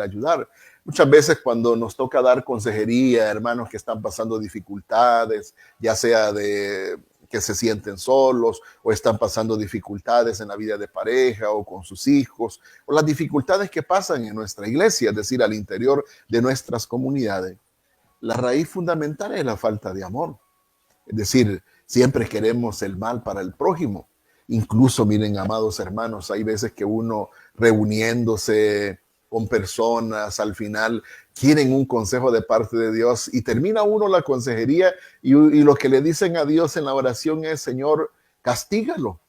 ayudar. Muchas veces cuando nos toca dar consejería a hermanos que están pasando dificultades, ya sea de que se sienten solos o están pasando dificultades en la vida de pareja o con sus hijos, o las dificultades que pasan en nuestra iglesia, es decir, al interior de nuestras comunidades. La raíz fundamental es la falta de amor. Es decir, siempre queremos el mal para el prójimo. Incluso, miren, amados hermanos, hay veces que uno reuniéndose con personas, al final quieren un consejo de parte de Dios y termina uno la consejería y lo que le dicen a Dios en la oración es: Señor, castígalo,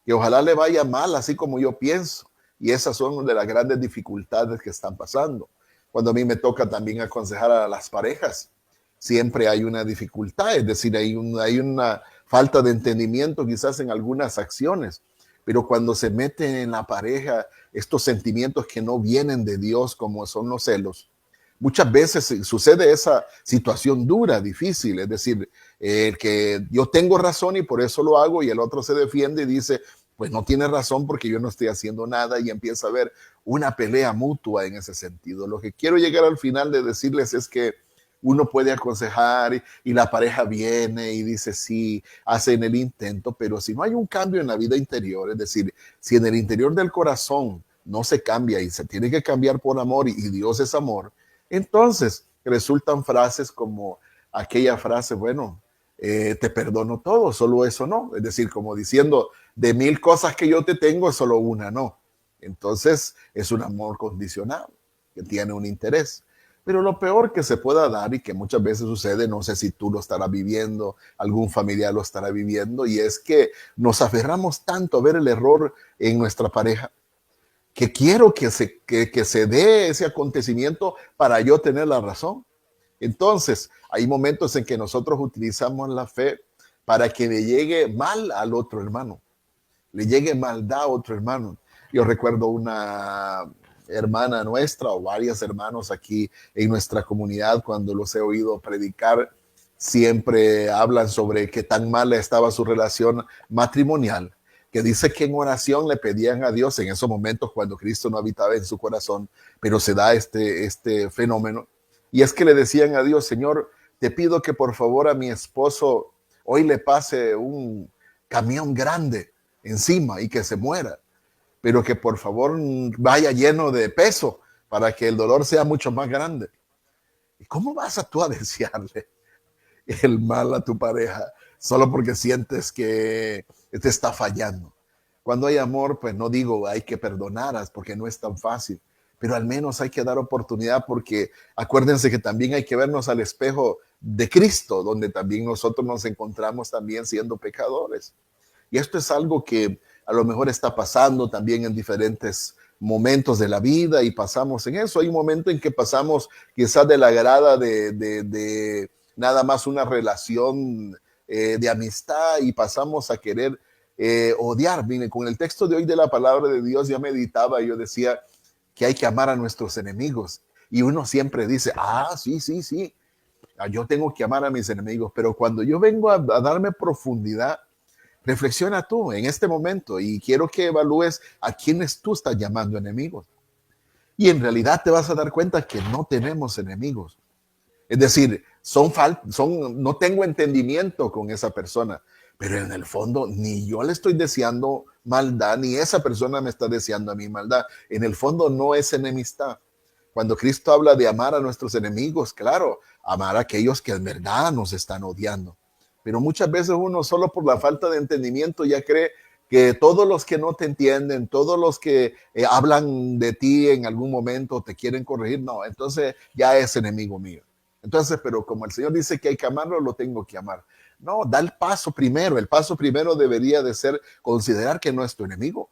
que ojalá le vaya mal, así como yo pienso. Y esas son una de las grandes dificultades que están pasando. Cuando a mí me toca también aconsejar a las parejas, siempre hay una dificultad, es decir, hay una falta de entendimiento quizás en algunas acciones, pero cuando se meten en la pareja estos sentimientos que no vienen de Dios, como son los celos, muchas veces sucede esa situación dura, difícil, es decir, que yo tengo razón y por eso lo hago, y el otro se defiende y dice, pues no tiene razón porque yo no estoy haciendo nada, y empieza a haber una pelea mutua en ese sentido. Lo que quiero llegar al final de decirles es que uno puede aconsejar y la pareja viene y dice sí, hacen el intento, pero si no hay un cambio en la vida interior, es decir, si en el interior del corazón no se cambia y se tiene que cambiar por amor y Dios es amor, entonces resultan frases como aquella frase, bueno, te perdono todo, solo eso no. Es decir, como diciendo, de 1000 cosas que yo te tengo, solo una no. Entonces es un amor condicionado que tiene un interés. Pero lo peor que se pueda dar y que muchas veces sucede, no sé si tú lo estarás viviendo, algún familiar lo estará viviendo, y es que nos aferramos tanto a ver el error en nuestra pareja, que quiero que se dé ese acontecimiento para yo tener la razón. Entonces, hay momentos en que nosotros utilizamos la fe para que le llegue mal al otro hermano, le llegue maldad a otro hermano. Yo recuerdo una hermana nuestra o varios hermanos aquí en nuestra comunidad, cuando los he oído predicar, siempre hablan sobre qué tan mala estaba su relación matrimonial, que dice que en oración le pedían a Dios en esos momentos cuando Cristo no habitaba en su corazón, pero se da este fenómeno, y es que le decían a Dios: Señor, te pido que por favor a mi esposo hoy le pase un camión grande encima y que se muera, pero que por favor vaya lleno de peso para que el dolor sea mucho más grande. ¿Y cómo vas a tú a desearle el mal a tu pareja solo porque sientes que te está fallando? Cuando hay amor, pues no digo hay que perdonar, porque no es tan fácil, pero al menos hay que dar oportunidad, porque acuérdense que también hay que vernos al espejo de Cristo, donde también nosotros nos encontramos también siendo pecadores. Y esto es algo que a lo mejor está pasando también en diferentes momentos de la vida y pasamos en eso. Hay un momento en que pasamos quizás de la grada de nada más una relación de amistad y pasamos a querer odiar. Miren, con el texto de hoy de la palabra de Dios ya meditaba, yo decía que hay que amar a nuestros enemigos. Y uno siempre dice, sí, yo tengo que amar a mis enemigos, pero cuando yo vengo a darme profundidad, reflexiona tú en este momento y quiero que evalúes a quienes tú estás llamando enemigos. Y en realidad te vas a dar cuenta que no tenemos enemigos. Es decir, no tengo entendimiento con esa persona, pero en el fondo ni yo le estoy deseando maldad, ni esa persona me está deseando a mí maldad. En el fondo no es enemistad. Cuando Cristo habla de amar a nuestros enemigos, claro, amar a aquellos que en verdad nos están odiando. Pero muchas veces uno solo por la falta de entendimiento ya cree que todos los que no te entienden, todos los que hablan de ti en algún momento te quieren corregir, no, entonces ya es enemigo mío. Entonces, pero como el Señor dice que hay que amarlo, lo tengo que amar. No, da el paso primero. El paso primero debería de ser considerar que no es tu enemigo.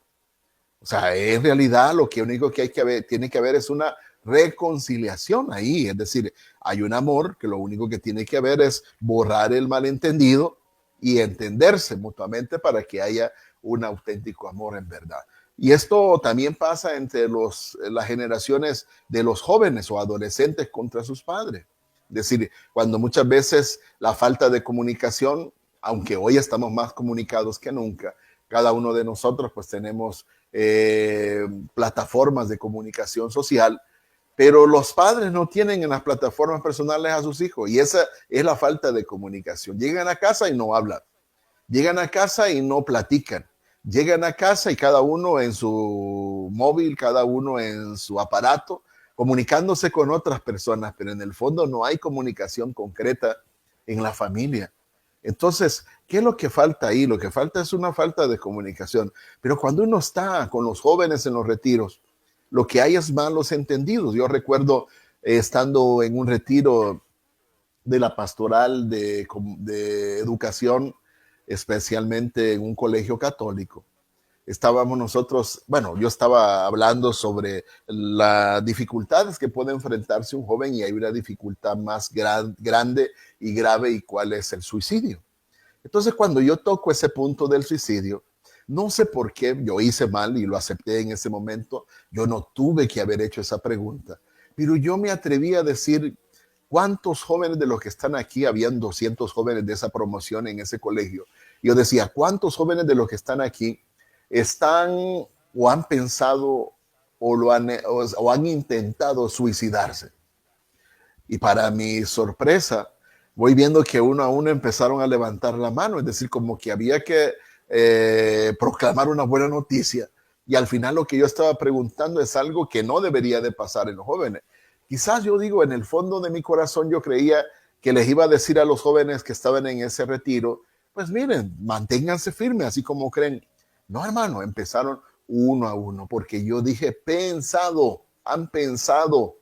O sea, en realidad lo que único que tiene que haber es una reconciliación ahí. Es decir, hay un amor que lo único que tiene que haber es borrar el malentendido y entenderse mutuamente para que haya un auténtico amor en verdad. Y esto también pasa entre las generaciones de los jóvenes o adolescentes contra sus padres. Es decir, cuando muchas veces la falta de comunicación, aunque hoy estamos más comunicados que nunca, cada uno de nosotros pues tenemos plataformas de comunicación social, Pero los padres no tienen en las plataformas personales a sus hijos y esa es la falta de comunicación. Llegan a casa y no hablan. Llegan a casa y no platican. Llegan a casa y cada uno en su móvil, cada uno en su aparato, comunicándose con otras personas, pero en el fondo no hay comunicación concreta en la familia. Entonces, ¿qué es lo que falta ahí? Lo que falta es una falta de comunicación. Pero cuando uno está con los jóvenes en los retiros, lo que hay es malos entendidos. Yo recuerdo estando en un retiro de la pastoral de educación, especialmente en un colegio católico. Estábamos nosotros, bueno, yo estaba hablando sobre las dificultades que puede enfrentarse un joven y hay una dificultad más grande y grave y cuál es el suicidio. Entonces, cuando yo toco ese punto del suicidio, no sé por qué yo hice mal y lo acepté en ese momento. Yo no tuve que haber hecho esa pregunta, pero yo me atreví a decir cuántos jóvenes de los que están aquí, habían 200 jóvenes de esa promoción en ese colegio. Yo decía, ¿cuántos jóvenes de los que están aquí están o han pensado o han intentado suicidarse? Y para mi sorpresa, voy viendo que uno a uno empezaron a levantar la mano, es decir, como que había que proclamar una buena noticia. Y al final lo que yo estaba preguntando es algo que no debería de pasar en los jóvenes. Quizás yo digo, en el fondo de mi corazón yo creía que les iba a decir a los jóvenes que estaban en ese retiro, pues miren, manténganse firmes, así como creen. No, hermano, empezaron uno a uno, porque yo dije, pensado, han pensado.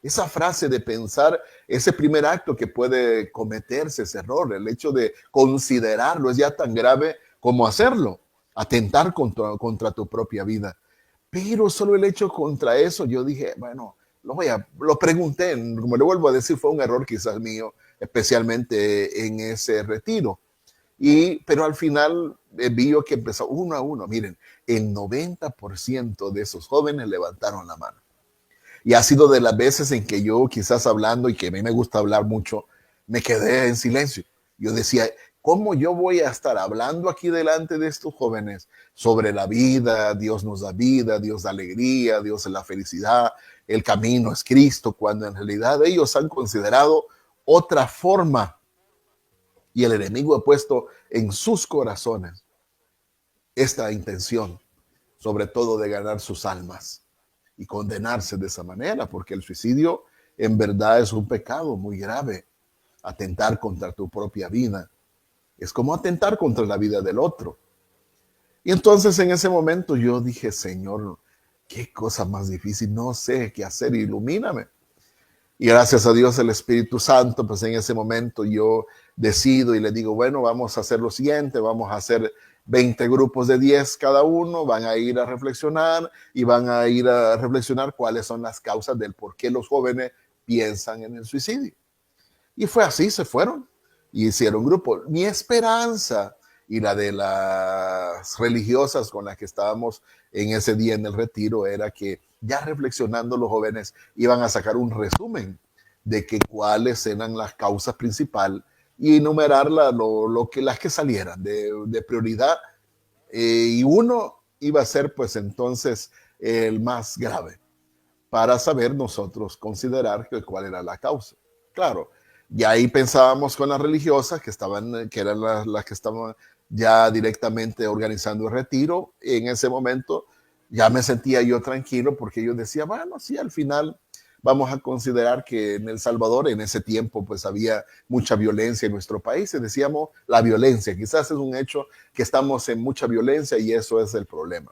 Esa frase de pensar, ese primer acto que puede cometerse, ese error, el hecho de considerarlo es ya tan grave como hacerlo, atentar contra tu propia vida. Pero solo el hecho contra eso, yo dije, bueno, lo pregunté, como le vuelvo a decir, fue un error quizás mío, especialmente en ese retiro. Pero al final vi que empezó uno a uno. Miren, el 90% de esos jóvenes levantaron la mano. Y ha sido de las veces en que yo quizás hablando, y que a mí me gusta hablar mucho, me quedé en silencio. Yo decía, ¿cómo yo voy a estar hablando aquí delante de estos jóvenes sobre la vida? Dios nos da vida, Dios da alegría, Dios es la felicidad, el camino es Cristo, cuando en realidad ellos han considerado otra forma y el enemigo ha puesto en sus corazones esta intención, sobre todo de ganar sus almas y condenarse de esa manera, porque el suicidio en verdad es un pecado muy grave. Atentar contra tu propia vida es como atentar contra la vida del otro. Y entonces en ese momento yo dije, Señor, qué cosa más difícil, no sé qué hacer, ilumíname. Y gracias a Dios el Espíritu Santo, pues en ese momento yo decido y le digo, bueno, vamos a hacer lo siguiente, vamos a hacer 20 grupos de 10 cada uno, van a ir a reflexionar y van a ir a reflexionar cuáles son las causas del por qué los jóvenes piensan en el suicidio. Y fue así, se fueron y hicieron grupo. Mi esperanza y la de las religiosas con las que estábamos en ese día en el retiro era que ya reflexionando los jóvenes iban a sacar un resumen de que cuáles eran las causas principales y enumerar las que salieran de prioridad. Y uno iba a ser pues entonces el más grave para saber nosotros considerar cuál era la causa. Claro, y ahí pensábamos con las religiosas que eran las que estaban ya directamente organizando el retiro. En ese momento ya me sentía yo tranquilo porque yo decía, bueno, sí, al final vamos a considerar que en El Salvador en ese tiempo pues había mucha violencia en nuestro país y decíamos la violencia, quizás es un hecho que estamos en mucha violencia y eso es el problema.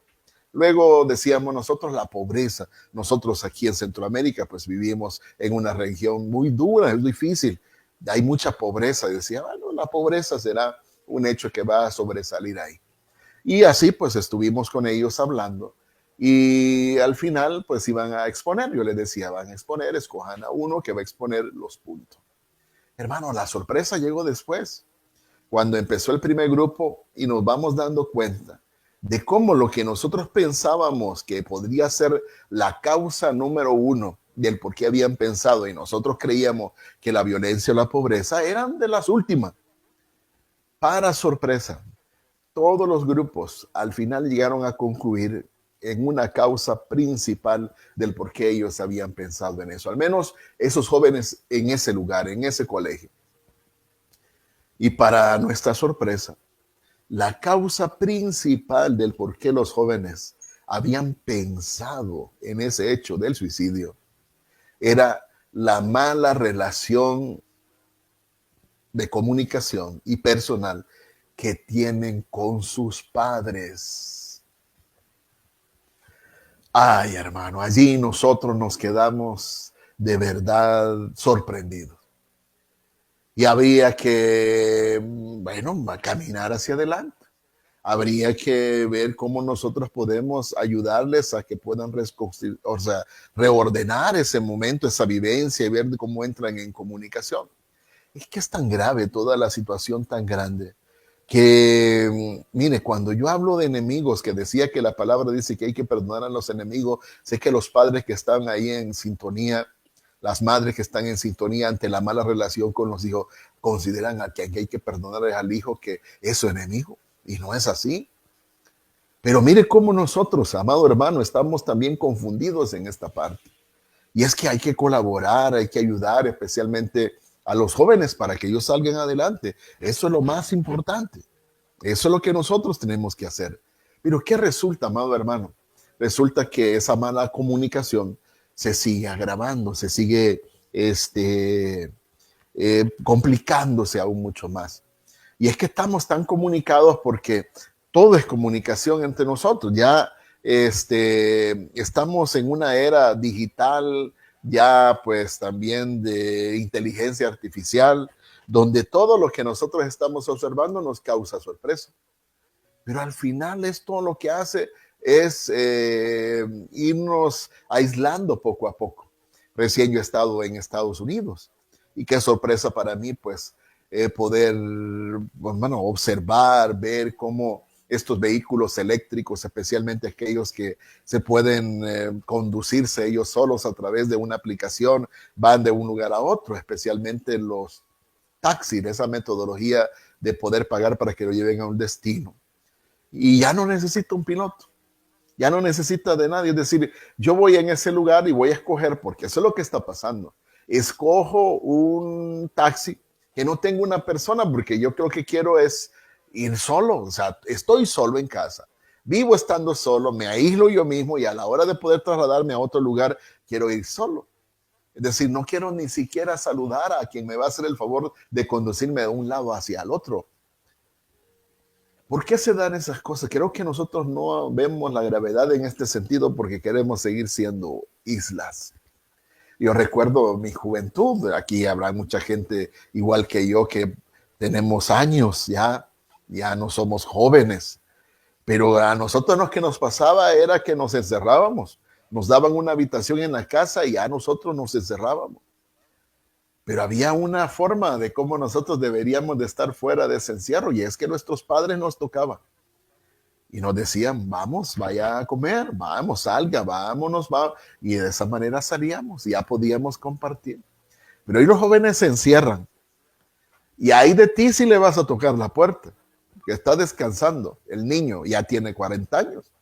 Luego decíamos nosotros la pobreza. Nosotros aquí en Centroamérica pues vivimos en una región muy dura, es difícil. Hay mucha pobreza. Y decía, bueno, la pobreza será un hecho que va a sobresalir ahí. Y así pues estuvimos con ellos hablando. Y al final pues iban a exponer. Yo les decía, van a exponer, escojan a uno que va a exponer los puntos. Hermano, la sorpresa llegó después, cuando empezó el primer grupo y nos vamos dando cuenta de cómo lo que nosotros pensábamos que podría ser la causa número uno del por qué habían pensado y nosotros creíamos que la violencia o la pobreza eran de las últimas. Para sorpresa, todos los grupos al final llegaron a concluir en una causa principal del por qué ellos habían pensado en eso. Al menos esos jóvenes en ese lugar, en ese colegio. Y para nuestra sorpresa, la causa principal del por qué los jóvenes habían pensado en ese hecho del suicidio era la mala relación de comunicación y personal que tienen con sus padres. Ay, hermano, allí nosotros nos quedamos de verdad sorprendidos. Y había que, bueno, caminar hacia adelante. Habría que ver cómo nosotros podemos ayudarles a que puedan reordenar ese momento, esa vivencia y ver cómo entran en comunicación. Es que es tan grave toda la situación tan grande que, mire, cuando yo hablo de enemigos, que decía que la palabra dice que hay que perdonar a los enemigos, sé que los padres que están ahí en sintonía, las madres que están en sintonía ante la mala relación con los hijos, consideran que hay que perdonar al hijo que es su enemigo. Y no es así. Pero mire cómo nosotros, amado hermano, estamos también confundidos en esta parte. Y es que hay que colaborar, hay que ayudar especialmente a los jóvenes para que ellos salgan adelante. Eso es lo más importante. Eso es lo que nosotros tenemos que hacer. Pero ¿qué resulta, amado hermano? Resulta que esa mala comunicación se sigue agravando, se sigue complicándose aún mucho más. Y es que estamos tan comunicados porque todo es comunicación entre nosotros. Ya estamos en una era digital, ya pues también de inteligencia artificial, donde todo lo que nosotros estamos observando nos causa sorpresa. Pero al final esto lo que hace es irnos aislando poco a poco. Recién yo he estado en Estados Unidos y qué sorpresa para mí pues poder, bueno, observar, ver cómo estos vehículos eléctricos, especialmente aquellos que se pueden conducirse ellos solos a través de una aplicación, van de un lugar a otro, especialmente los taxis, esa metodología de poder pagar para que lo lleven a un destino. Y ya no necesita un piloto, ya no necesita de nadie. Es decir, yo voy en ese lugar y voy a escoger, porque eso es lo que está pasando. Escojo un taxi que no tengo una persona, porque yo creo que quiero es ir solo. O sea, estoy solo en casa, vivo estando solo, me aíslo yo mismo y a la hora de poder trasladarme a otro lugar, quiero ir solo. Es decir, no quiero ni siquiera saludar a quien me va a hacer el favor de conducirme de un lado hacia el otro. ¿Por qué se dan esas cosas? Creo que nosotros no vemos la gravedad en este sentido porque queremos seguir siendo islas. Yo recuerdo mi juventud, aquí habrá mucha gente igual que yo que tenemos años ya no somos jóvenes, pero a nosotros lo que nos pasaba era que nos encerrábamos, nos daban una habitación en la casa y a nosotros nos encerrábamos. Pero había una forma de cómo nosotros deberíamos de estar fuera de ese encierro, y es que nuestros padres nos tocaban y nos decían, vamos, vaya a comer, vamos, salga, vámonos, va. Y de esa manera salíamos y ya podíamos compartir. Pero hoy los jóvenes se encierran y ahí de ti si le vas a tocar la puerta, que está descansando, el niño ya tiene 40 años.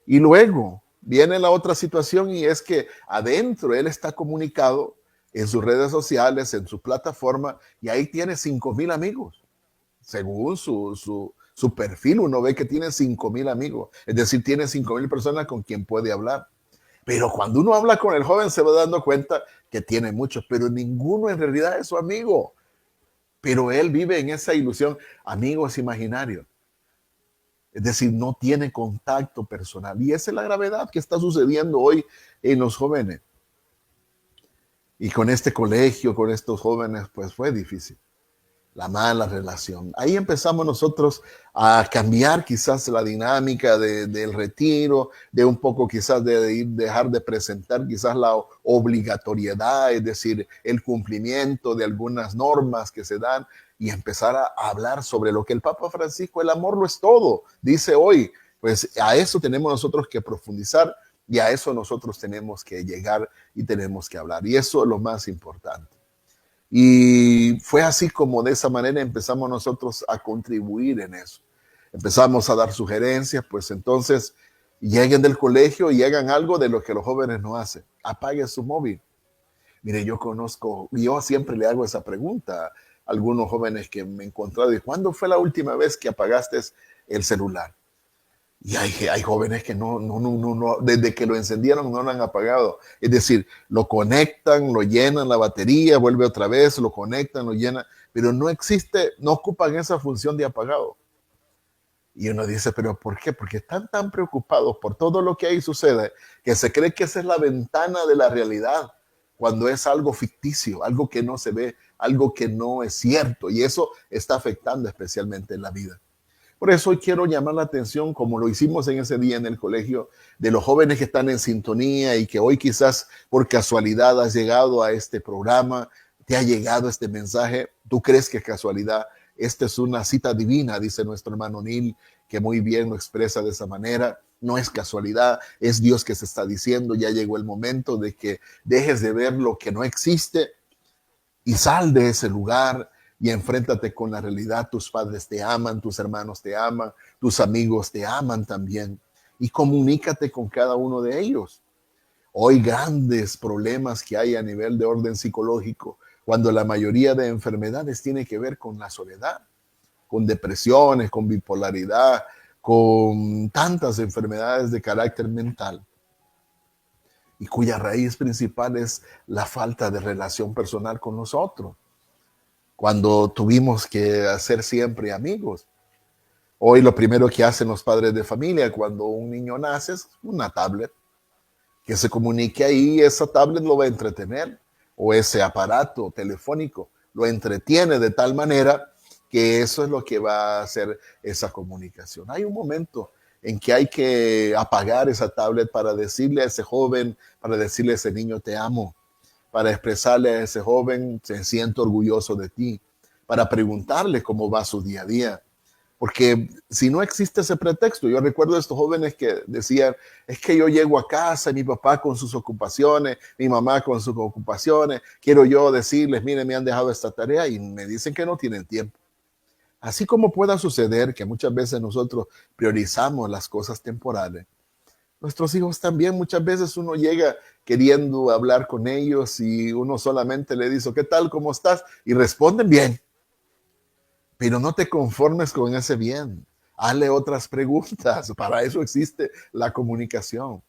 Y luego viene la otra situación, y es que adentro él está comunicado en sus redes sociales, en su plataforma, y ahí tiene 5,000 amigos. Según su perfil, uno ve que tiene 5,000 amigos. Es decir, tiene 5,000 personas con quien puede hablar. Pero cuando uno habla con el joven se va dando cuenta que tiene muchos, pero ninguno en realidad es su amigo. Pero él vive en esa ilusión, amigos imaginarios. Es decir, no tiene contacto personal. Y esa es la gravedad que está sucediendo hoy en los jóvenes. Y con este colegio, con estos jóvenes, pues fue difícil. La mala relación. Ahí empezamos nosotros a cambiar quizás la dinámica del retiro, de un poco quizás de dejar de presentar quizás la obligatoriedad, es decir, el cumplimiento de algunas normas que se dan, y empezar a hablar sobre lo que el Papa Francisco, el amor lo es todo, dice hoy. Pues a eso tenemos nosotros que profundizar y a eso nosotros tenemos que llegar y tenemos que hablar. Y eso es lo más importante. Y fue así como de esa manera empezamos nosotros a contribuir en eso. Empezamos a dar sugerencias, pues entonces lleguen del colegio y hagan algo de lo que los jóvenes no hacen. Apague su móvil. Mire, yo siempre le hago esa pregunta a algunos jóvenes que me he encontrado. ¿Cuándo fue la última vez que apagaste el celular? Y hay jóvenes que no, desde que lo encendieron no lo han apagado. Es decir, lo conectan, lo llenan la batería, vuelve otra vez, lo conectan, lo llenan, pero no ocupan esa función de apagado. Y uno dice, ¿pero por qué? Porque están tan preocupados por todo lo que ahí sucede que se cree que esa es la ventana de la realidad, cuando es algo ficticio, algo que no se ve, algo que no es cierto. Y eso está afectando especialmente en la vida. Por eso hoy quiero llamar la atención, como lo hicimos en ese día en el colegio, de los jóvenes que están en sintonía y que hoy quizás por casualidad has llegado a este programa, te ha llegado este mensaje. ¿Tú crees que es casualidad? Esta es una cita divina, dice nuestro hermano Neil, que muy bien lo expresa de esa manera. No es casualidad, es Dios que se está diciendo, ya llegó el momento de que dejes de ver lo que no existe y sal de ese lugar y enfréntate con la realidad. Tus padres te aman, tus hermanos te aman, tus amigos te aman también. Y comunícate con cada uno de ellos. Hoy grandes problemas que hay a nivel de orden psicológico, cuando la mayoría de enfermedades tiene que ver con la soledad, con depresiones, con bipolaridad, con tantas enfermedades de carácter mental, y cuya raíz principal es la falta de relación personal con nosotros, cuando tuvimos que hacer siempre amigos. Hoy lo primero que hacen los padres de familia cuando un niño nace es una tablet, que se comunique ahí. Esa tablet lo va a entretener, o ese aparato telefónico lo entretiene de tal manera que eso es lo que va a hacer esa comunicación. Hay un momento en que hay que apagar esa tablet para decirle a ese joven, para decirle a ese niño te amo, para expresarle a ese joven se siento orgulloso de ti, para preguntarle cómo va su día a día. Porque si no existe ese pretexto, yo recuerdo a estos jóvenes que decían, es que yo llego a casa, mi papá con sus ocupaciones, mi mamá con sus ocupaciones, quiero yo decirles, miren, me han dejado esta tarea y me dicen que no tienen tiempo. Así como pueda suceder que muchas veces nosotros priorizamos las cosas temporales, nuestros hijos también, muchas veces uno llega queriendo hablar con ellos y uno solamente le dice, ¿qué tal? ¿Cómo estás? Y responden bien. Pero no te conformes con ese bien. Hazle otras preguntas. Para eso existe la comunicación.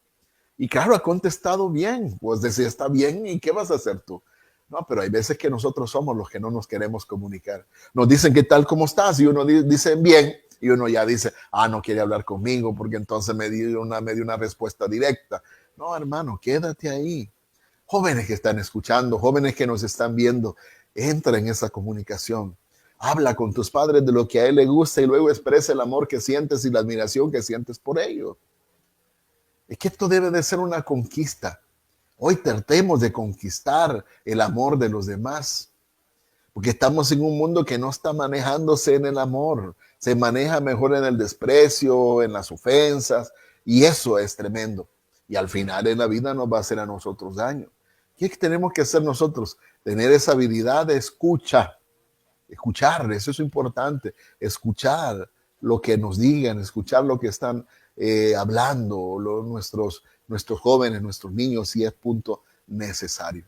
Y claro, ha contestado bien. Pues decía, está bien, ¿y qué vas a hacer tú? No, pero hay veces que nosotros somos los que no nos queremos comunicar. Nos dicen, ¿qué tal? ¿Cómo estás? Y uno dice, bien. Y uno ya dice, no quiere hablar conmigo porque entonces me dio una respuesta directa. No, hermano, quédate ahí. Jóvenes que están escuchando, jóvenes que nos están viendo, entra en esa comunicación. Habla con tus padres de lo que a él le gusta y luego expresa el amor que sientes y la admiración que sientes por ellos. Es que esto debe de ser una conquista. Hoy tratemos de conquistar el amor de los demás, porque estamos en un mundo que no está manejándose en el amor, se maneja mejor en el desprecio, en las ofensas, y eso es tremendo. Y al final en la vida nos va a hacer a nosotros daño. ¿Qué tenemos que hacer nosotros? Tener esa habilidad de escuchar, eso es importante, escuchar lo que nos digan, escuchar lo que están hablando nuestros jóvenes, nuestros niños, si es punto necesario.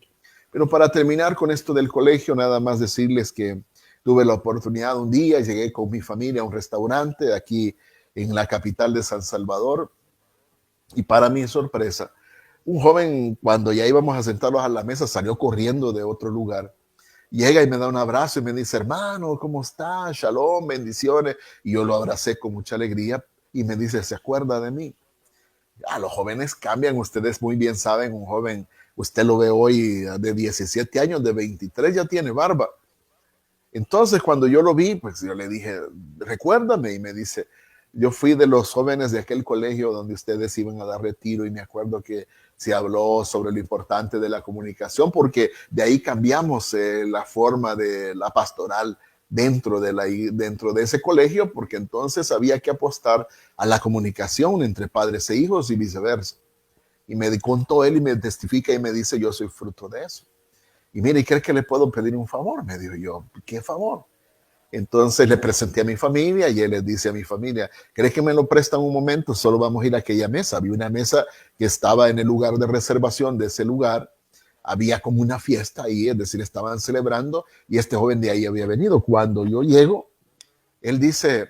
Pero para terminar con esto del colegio, nada más decirles que tuve la oportunidad un día, llegué con mi familia a un restaurante aquí en la capital de San Salvador, y para mi sorpresa, un joven, cuando ya íbamos a sentarnos a la mesa, salió corriendo de otro lugar. Llega y me da un abrazo y me dice, hermano, ¿cómo estás? Shalom, bendiciones. Y yo lo abracé con mucha alegría y me dice, ¿se acuerda de mí? Los jóvenes cambian, ustedes muy bien saben, un joven, usted lo ve hoy de 17 años, de 23 ya tiene barba. Entonces cuando yo lo vi, pues yo le dije, recuérdame, y me dice, yo fui de los jóvenes de aquel colegio donde ustedes iban a dar retiro y me acuerdo que se habló sobre lo importante de la comunicación, porque de ahí cambiamos la forma de la pastoral dentro de ese colegio, porque entonces había que apostar a la comunicación entre padres e hijos y viceversa. Y me contó él y me testifica y me dice, yo soy fruto de eso. Y mire, ¿cree que le puedo pedir un favor? Me dijo yo, ¿qué favor? Entonces le presenté a mi familia y él les dice a mi familia, ¿crees que me lo prestan un momento? Solo vamos a ir a aquella mesa. Había una mesa que estaba en el lugar de reservación de ese lugar. Había como una fiesta ahí, es decir, estaban celebrando y este joven de ahí había venido. Cuando yo llego, él dice,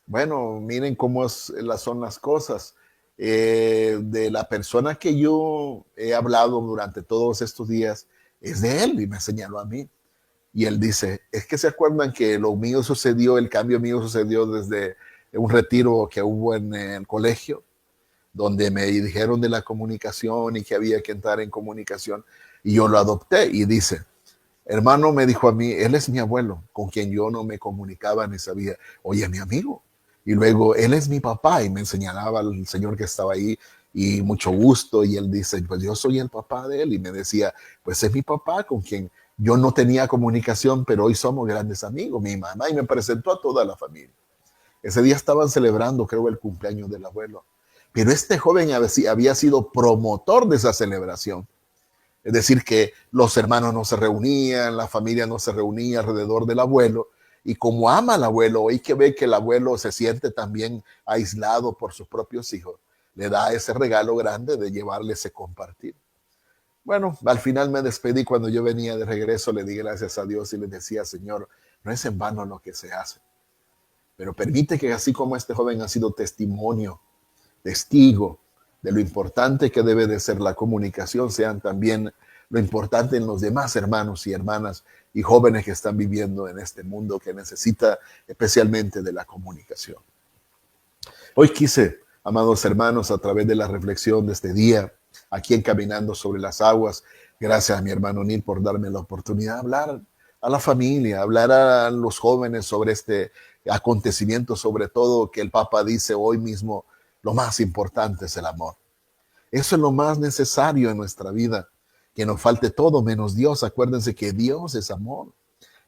bueno, miren cómo son las cosas. De la persona que yo he hablado durante todos estos días es de él y me señaló a mí. Y él dice, es que se acuerdan que lo mío sucedió, el cambio mío sucedió desde un retiro que hubo en el colegio, donde me dijeron de la comunicación y que había que entrar en comunicación. Y yo lo adopté y dice, hermano, me dijo a mí, él es mi abuelo, con quien yo no me comunicaba ni sabía, oye, mi amigo. Y luego, él es mi papá y me señalaba al señor que estaba ahí y mucho gusto. Y él dice, pues yo soy el papá de él. Y me decía, pues es mi papá con quien yo no tenía comunicación, pero hoy somos grandes amigos, mi mamá. Y me presentó a toda la familia. Ese día estaban celebrando, creo, el cumpleaños del abuelo. Pero este joven había sido promotor de esa celebración. Es decir, que los hermanos no se reunían, la familia no se reunía alrededor del abuelo. Y como ama al abuelo y que ve que el abuelo se siente también aislado por sus propios hijos, le da ese regalo grande de llevarle ese compartir. Bueno, al final me despedí cuando yo venía de regreso, le di gracias a Dios y le decía, Señor, no es en vano lo que se hace, pero permite que así como este joven ha sido testimonio, testigo de lo importante que debe de ser la comunicación, sean también lo importante en los demás hermanos y hermanas y jóvenes que están viviendo en este mundo que necesita especialmente de la comunicación. Hoy quise, amados hermanos, a través de la reflexión de este día, aquí en Caminando sobre las Aguas, gracias a mi hermano Neil por darme la oportunidad de hablar a la familia, hablar a los jóvenes sobre este acontecimiento, sobre todo que el Papa dice hoy mismo, lo más importante es el amor. Eso es lo más necesario en nuestra vida, que nos falte todo menos Dios. Acuérdense que Dios es amor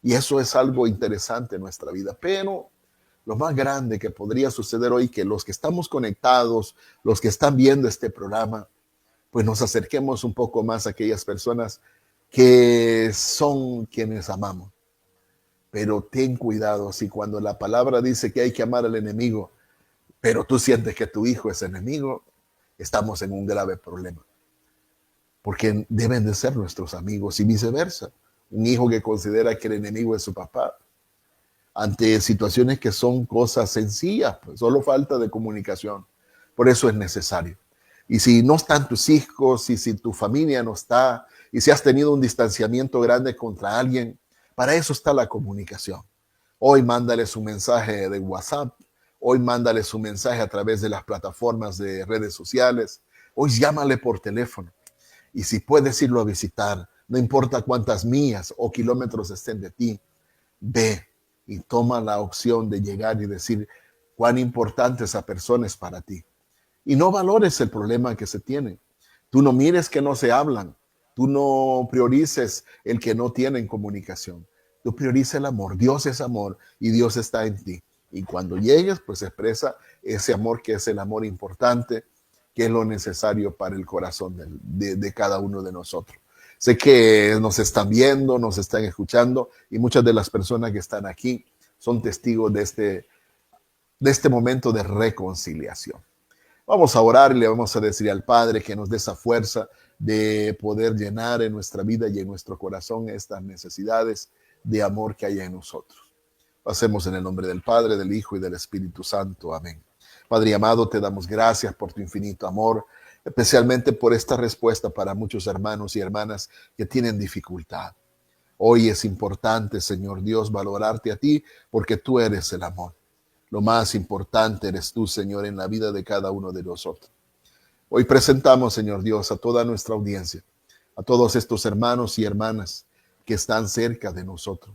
y eso es algo interesante en nuestra vida, pero lo más grande que podría suceder hoy, que los que estamos conectados, los que están viendo este programa, pues nos acerquemos un poco más a aquellas personas que son quienes amamos. Pero ten cuidado, si cuando la palabra dice que hay que amar al enemigo, pero tú sientes que tu hijo es enemigo, estamos en un grave problema. Porque deben de ser nuestros amigos y viceversa. Un hijo que considera que el enemigo es su papá, ante situaciones que son cosas sencillas, pues solo falta de comunicación. Por eso es necesario. Y si no están tus hijos, y si tu familia no está, y si has tenido un distanciamiento grande contra alguien, para eso está la comunicación. Hoy mándales un mensaje de WhatsApp, hoy mándales un mensaje a través de las plataformas de redes sociales, hoy llámale por teléfono. Y si puedes irlo a visitar, no importa cuántas millas o kilómetros estén de ti, ve y toma la opción de llegar y decir cuán importante esa persona es para ti. Y no valores el problema que se tiene. Tú no mires que no se hablan. Tú no priorices el que no tienen comunicación. Tú prioriza el amor. Dios es amor y Dios está en ti. Y cuando llegues, pues expresa ese amor que es el amor importante, que es lo necesario para el corazón de cada uno de nosotros. Sé que nos están viendo, nos están escuchando y muchas de las personas que están aquí son testigos de este momento de reconciliación. Vamos a orar y le vamos a decir al Padre que nos dé esa fuerza de poder llenar en nuestra vida y en nuestro corazón estas necesidades de amor que hay en nosotros. Lo hacemos en el nombre del Padre, del Hijo y del Espíritu Santo. Amén. Padre amado, te damos gracias por tu infinito amor, especialmente por esta respuesta para muchos hermanos y hermanas que tienen dificultad. Hoy es importante, Señor Dios, valorarte a ti porque tú eres el amor. Lo más importante eres tú, Señor, en la vida de cada uno de nosotros. Hoy presentamos, Señor Dios, a toda nuestra audiencia, a todos estos hermanos y hermanas que están cerca de nosotros.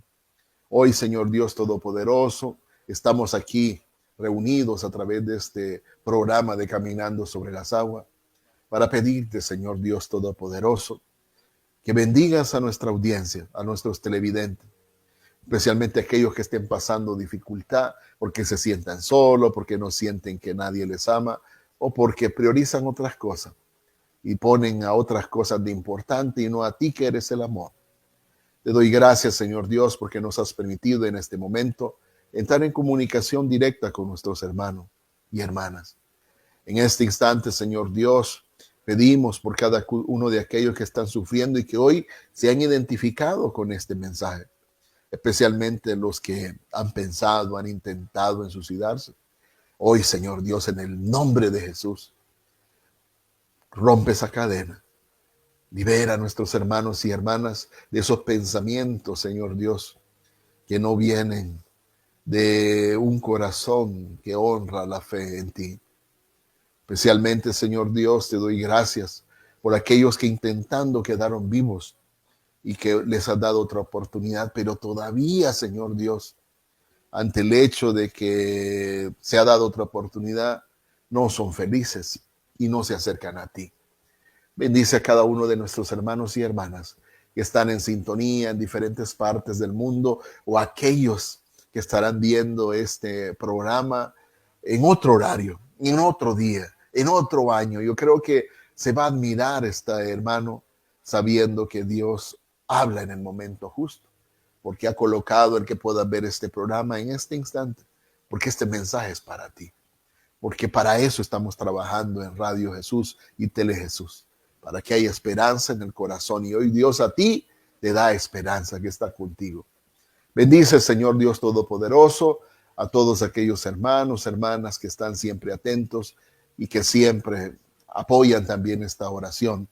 Hoy, Señor Dios Todopoderoso, estamos aquí reunidos a través de este programa de Caminando sobre las Aguas para pedirte, Señor Dios Todopoderoso, que bendigas a nuestra audiencia, a nuestros televidentes, especialmente aquellos que estén pasando dificultad porque se sientan solos, porque no sienten que nadie les ama o porque priorizan otras cosas y ponen a otras cosas de importante y no a ti que eres el amor. Te doy gracias, Señor Dios, porque nos has permitido en este momento entrar en comunicación directa con nuestros hermanos y hermanas. En este instante, Señor Dios, pedimos por cada uno de aquellos que están sufriendo y que hoy se han identificado con este mensaje, especialmente los que han pensado, han intentado en suicidarse. Hoy, Señor Dios, en el nombre de Jesús, rompe esa cadena. Libera a nuestros hermanos y hermanas de esos pensamientos, Señor Dios, que no vienen de un corazón que honra la fe en ti. Especialmente, Señor Dios, te doy gracias por aquellos que intentando quedaron vivos y que les has dado otra oportunidad, pero todavía, Señor Dios, ante el hecho de que se ha dado otra oportunidad, no son felices y no se acercan a ti. Bendice a cada uno de nuestros hermanos y hermanas que están en sintonía en diferentes partes del mundo o aquellos que estarán viendo este programa en otro horario, en otro día, en otro año. Yo creo que se va a admirar este hermano sabiendo que Dios habla en el momento justo, porque ha colocado el que pueda ver este programa en este instante, porque este mensaje es para ti, porque para eso estamos trabajando en Radio Jesús y Tele Jesús, para que haya esperanza en el corazón. Y hoy Dios a ti te da esperanza que está contigo. Bendice, Señor Dios Todopoderoso, a todos aquellos hermanos, hermanas que están siempre atentos y que siempre apoyan también esta oración.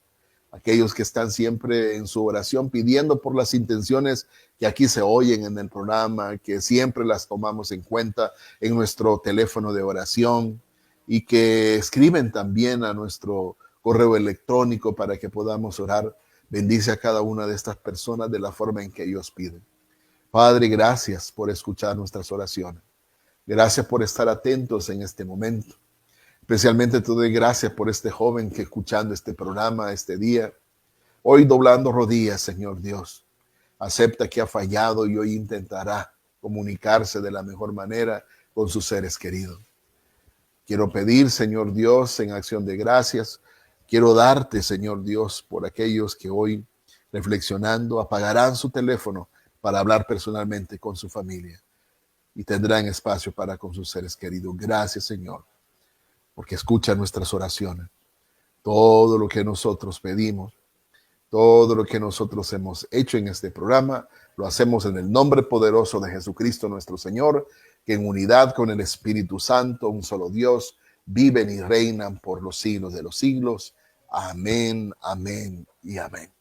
Aquellos que están siempre en su oración pidiendo por las intenciones que aquí se oyen en el programa, que siempre las tomamos en cuenta en nuestro teléfono de oración y que escriben también a nuestro correo electrónico para que podamos orar. Bendice a cada una de estas personas de la forma en que ellos piden. Padre, gracias por escuchar nuestras oraciones. Gracias por estar atentos en este momento. Especialmente te doy gracias por este joven que escuchando este programa, este día, hoy doblando rodillas, Señor Dios, acepta que ha fallado y hoy intentará comunicarse de la mejor manera con sus seres queridos. Quiero pedir, Señor Dios, en acción de gracias, quiero darte, Señor Dios, por aquellos que hoy, reflexionando, apagarán su teléfono para hablar personalmente con su familia y tendrán espacio para con sus seres queridos. Gracias, Señor, porque escucha nuestras oraciones. Todo lo que nosotros pedimos, todo lo que nosotros hemos hecho en este programa, lo hacemos en el nombre poderoso de Jesucristo nuestro Señor, que en unidad con el Espíritu Santo, un solo Dios, viven y reinan por los siglos de los siglos. Amén, amén y amén.